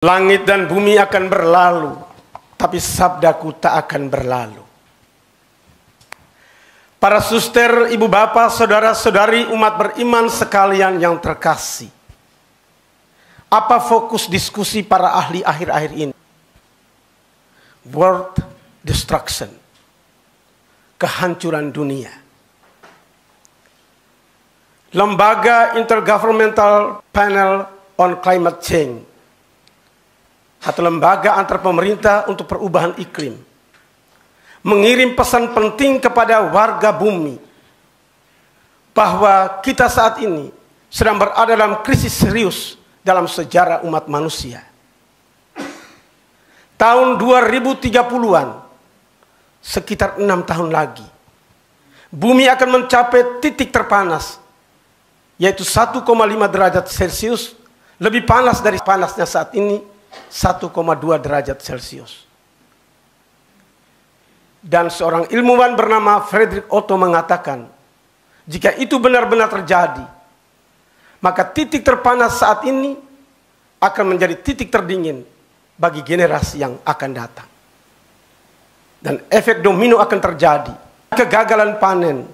Langit dan bumi akan berlalu, tapi sabdaku tak akan berlalu. Para suster, ibu bapak, saudara-saudari umat beriman sekalian yang terkasih. Apa fokus diskusi para ahli akhir-akhir ini? World destruction. Kehancuran dunia. Lembaga Intergovernmental Panel on Climate Change, atau lembaga antar pemerintah untuk perubahan iklim, mengirim pesan penting kepada warga bumi bahwa kita saat ini sedang berada dalam krisis serius dalam sejarah umat manusia. Tahun 2030-an, sekitar 6 tahun lagi, bumi akan mencapai titik terpanas, yaitu 1,5 derajat Celcius, lebih panas dari panasnya saat ini, 1,2 derajat Celcius. Dan seorang ilmuwan bernama Frederick Otto mengatakan, jika itu benar-benar terjadi, maka titik terpanas saat ini akan menjadi titik terdingin bagi generasi yang akan datang. Dan efek domino akan terjadi. Kegagalan panen,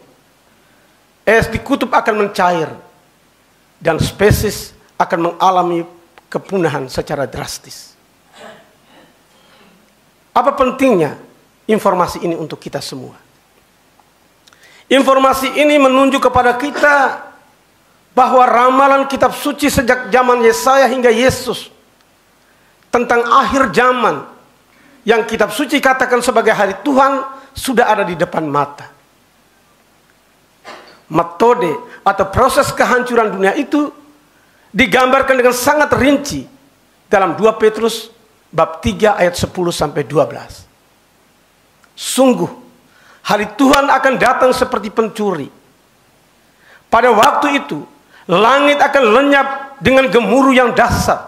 es di kutub akan mencair, dan spesies akan mengalami kepunahan secara drastis. Apa pentingnya informasi ini untuk kita semua? Informasi ini menunjuk kepada kita bahwa ramalan kitab suci sejak zaman Yesaya hingga Yesus tentang akhir zaman yang kitab suci katakan sebagai hari Tuhan sudah ada di depan mata. Metode atau proses kehancuran dunia itu digambarkan dengan sangat rinci dalam 2 Petrus bab 3 ayat 10 sampai 12. Sungguh, hari Tuhan akan datang seperti pencuri. Pada waktu itu, langit akan lenyap dengan gemuruh yang dahsyat.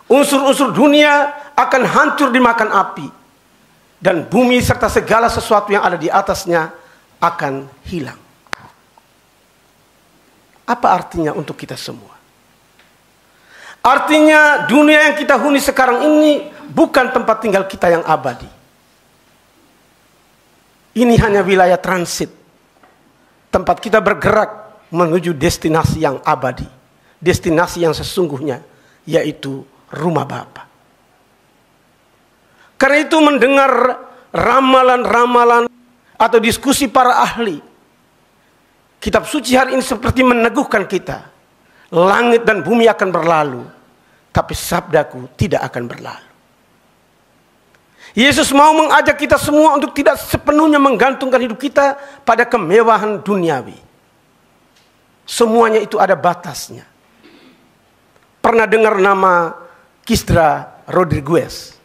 Unsur-unsur dunia akan hancur dimakan api. Dan bumi serta segala sesuatu yang ada di atasnya akan hilang. Apa artinya untuk kita semua? Artinya dunia yang kita huni sekarang ini bukan tempat tinggal kita yang abadi. Ini hanya wilayah transit. Tempat kita bergerak menuju destinasi yang abadi. Destinasi yang sesungguhnya, yaitu rumah Bapa. Karena itu mendengar ramalan-ramalan atau diskusi para ahli, kitab suci hari ini seperti meneguhkan kita. Langit dan bumi akan berlalu, tapi sabdaku tidak akan berlalu. Yesus mau mengajak kita semua untuk tidak sepenuhnya menggantungkan hidup kita pada kemewahan duniawi. Semuanya itu ada batasnya. Pernah dengar nama Kisra Rodriguez?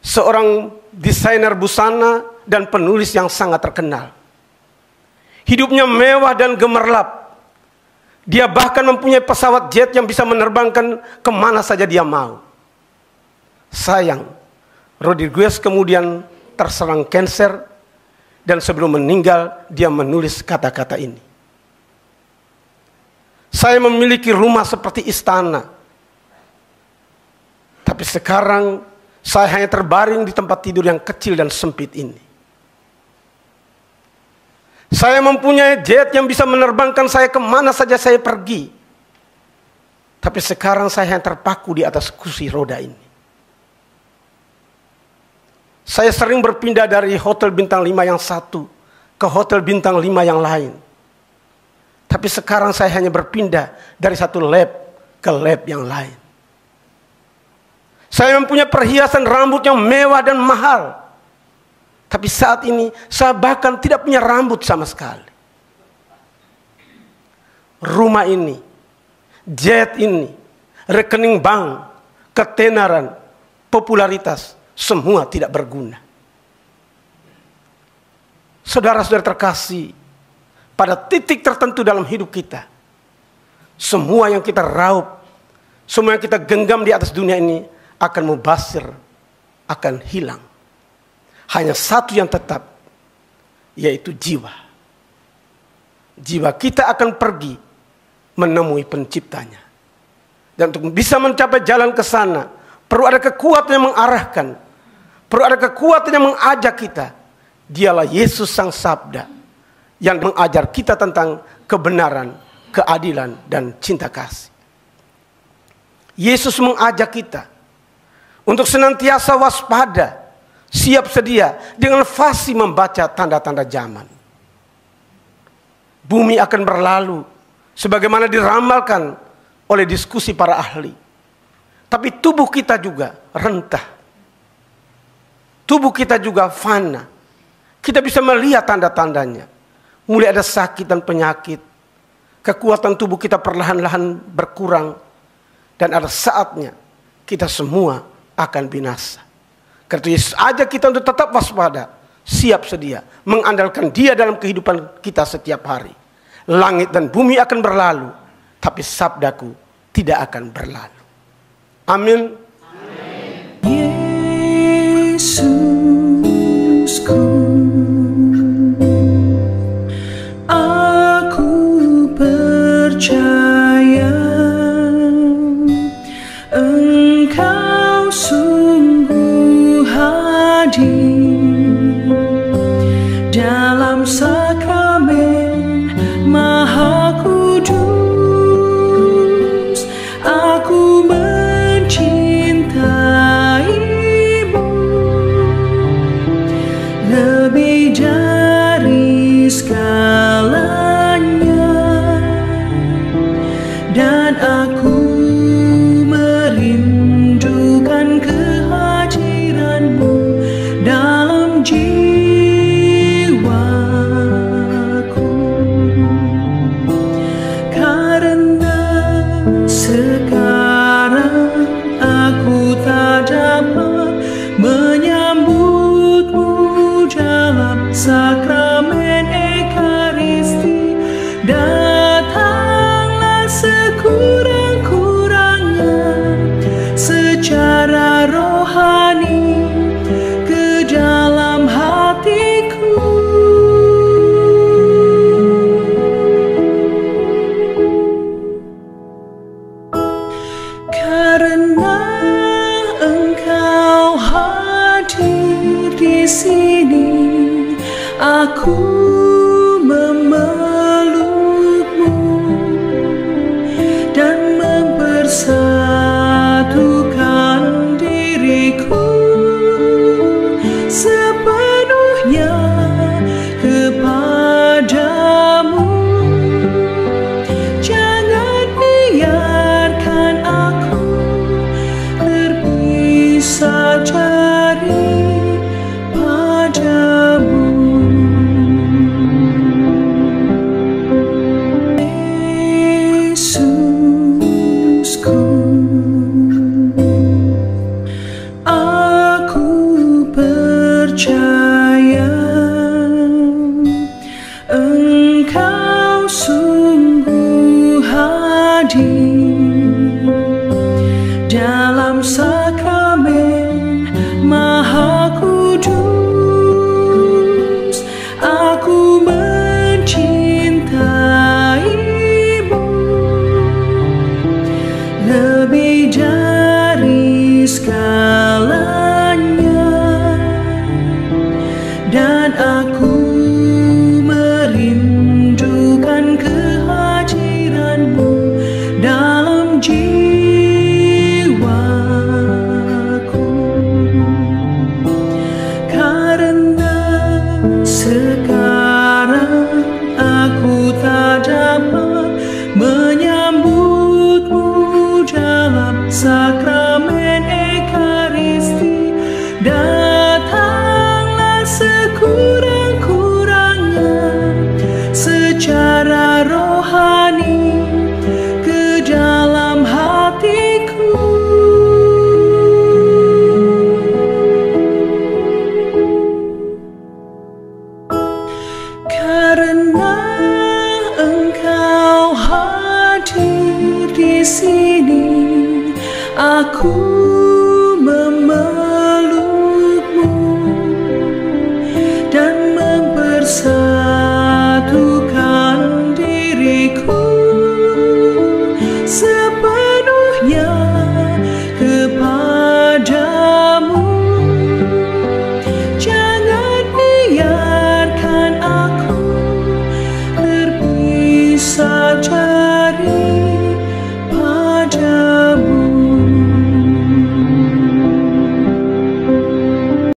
Seorang desainer busana dan penulis yang sangat terkenal. Hidupnya mewah dan gemerlap. Dia bahkan mempunyai pesawat jet yang bisa menerbangkan kemana saja dia mau. Sayang, Rodriguez kemudian terserang kanker, dan sebelum meninggal dia menulis kata-kata ini. Saya memiliki rumah seperti istana, tapi sekarang saya hanya terbaring di tempat tidur yang kecil dan sempit ini. Saya mempunyai jet yang bisa menerbangkan saya kemana saja saya pergi. Tapi sekarang saya hanya terpaku di atas kursi roda ini. Saya sering berpindah dari hotel bintang 5 yang satu ke hotel bintang 5 yang lain. Tapi sekarang saya hanya berpindah dari satu lab ke lab yang lain. Saya mempunyai perhiasan rambut yang mewah dan mahal. Tapi saat ini saya bahkan tidak punya rambut sama sekali. Rumah ini, jet ini, rekening bank, ketenaran, popularitas, semua tidak berguna. Saudara-saudara terkasih, pada titik tertentu dalam hidup kita, semua yang kita raup, semua yang kita genggam di atas dunia ini akan mubazir, akan hilang. Hanya satu yang tetap, yaitu jiwa. Jiwa kita akan pergi menemui penciptanya. Dan untuk bisa mencapai jalan ke sana, perlu ada kekuatan yang mengarahkan, perlu ada kekuatan yang mengajak kita. Dialah Yesus Sang Sabda yang mengajar kita tentang kebenaran, keadilan, dan cinta kasih. Yesus mengajak kita untuk senantiasa waspada, siap sedia dengan fasih membaca tanda-tanda zaman. Bumi akan berlalu sebagaimana diramalkan oleh diskusi para ahli. Tapi tubuh kita juga rentah. Tubuh kita juga fana. Kita bisa melihat tanda-tandanya. Mulai ada sakit dan penyakit. Kekuatan tubuh kita perlahan-lahan berkurang. Dan ada saatnya kita semua akan binasa. Karena Yesus ajak kita untuk tetap waspada, siap sedia, mengandalkan Dia dalam kehidupan kita setiap hari. Langit dan bumi akan berlalu, tapi sabdaku tidak akan berlalu. Amin. Yesusku, aku percaya Engkau sungguh hadir dalam sakramen Maha Kudus. Aku mencintaimu lebih dari segalanya, dan aku merindukan kehadiranmu dalam jiwaku. Karena sekarang aku tak dapat menyambutmu dalam sakramen Ekaristi. Datanglah sekurang-kurangnya secara rohani ke dalam hatiku. Karena Engkau hadir di sini, aku memelukmu dan mempersatukan diriku sepenuhnya kepadamu. Jangan biarkan aku terpisah daripadamu. Yesusku, aku percaya Engkau sungguh hadir dalam sakramen Maha Kudus. Aku mencintaimu lebih dari segalanya, dan aku merindukan kehadiranmu dalam jiwaku. Karena sekarang aku tak dapat menyambutmu dalam sakramen Ekaristi. Datanglah sekurang-kurangnya secara rohani ke dalam hatiku. Karena Engkau hadir di sini, aku memelukmu dan mempersatukan diriku sepenuhnya saja